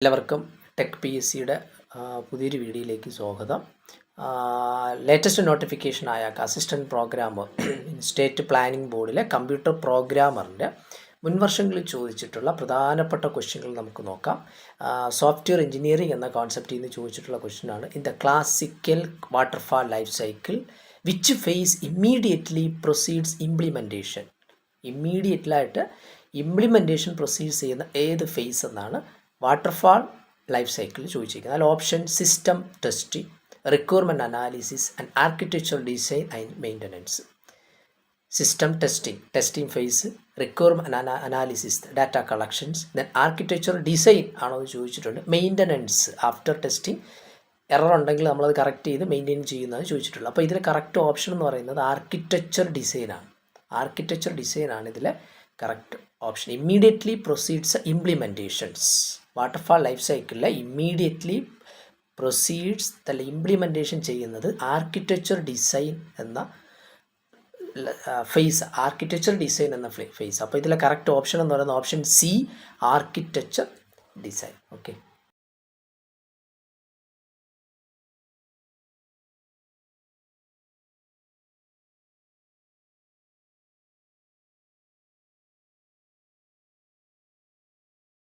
എല്ലാവർക്കും tech P S സിയുടെ പുതിയൊരു വീഡിയോയിലേക്ക് സ്വാഗതം. ലേറ്റസ്റ്റ് നോട്ടിഫിക്കേഷനായ അസിസ്റ്റൻറ്റ് പ്രോഗ്രാമർ സ്റ്റേറ്റ് പ്ലാനിംഗ് ബോർഡിലെ കമ്പ്യൂട്ടർ പ്രോഗ്രാമറിൻ്റെ മുൻവർഷങ്ങളിൽ ചോദിച്ചിട്ടുള്ള പ്രധാനപ്പെട്ട ക്വസ്റ്റ്യനുകൾ നമുക്ക് നോക്കാം. സോഫ്റ്റ്വെയർ എഞ്ചിനീയറിംഗ് എന്ന കോൺസെപ്റ്റിൽ നിന്ന് ചോദിച്ചിട്ടുള്ള ക്വസ്റ്റ്യനാണ്. In the classical waterfall life cycle which phase immediately proceeds implementation. ഇമ്മീഡിയറ്റ്ലായിട്ട് ഇംപ്ലിമെൻറ്റേഷൻ പ്രൊസീഡ്സ് ചെയ്യുന്ന ഏത് ഫേസ് എന്നാണ് വാട്ടർഫാൾ ലൈഫ് സൈക്കിൾ ചോദിച്ചിരിക്കുന്നത്. അതിൽ option system testing, requirement analysis and architecture design and maintenance. System testing phase, requirement analysis data collections, then architecture design ആണോ എന്ന് ചോദിച്ചിട്ടുണ്ട്. Maintenance after testing error ഉണ്ടെങ്കിൽ നമ്മളത് കറക്റ്റ് ചെയ്ത് മെയിൻറ്റെയിൻ ചെയ്യുന്നതാണ് ചോദിച്ചിട്ടുള്ളത്. അപ്പോൾ ഇതിൽ കറക്റ്റ് ഓപ്ഷൻ എന്ന് പറയുന്നത് ആർക്കിടെക്ചർ ഡിസൈനാണ്. ആർക്കിടെക്ചർ ഡിസൈനാണ് ഇതിലെ correct option. Immediately proceeds implementations. Waterfall life സൈക്കിളിലെ ഇമ്മീഡിയറ്റ്ലി പ്രൊസീഡ്സ് അല്ല ഇംപ്ലിമെൻറ്റേഷൻ ചെയ്യുന്നത് ആർക്കിടെക്ചർ ഡിസൈൻ എന്ന ഫേസ്. ആർക്കിടെക്ചർ ഡിസൈൻ എന്ന ഫേസ്. അപ്പോൾ ഇതിലെ കറക്റ്റ് ഓപ്ഷൻ എന്ന് പറയുന്നത് option C, architecture design. Okay.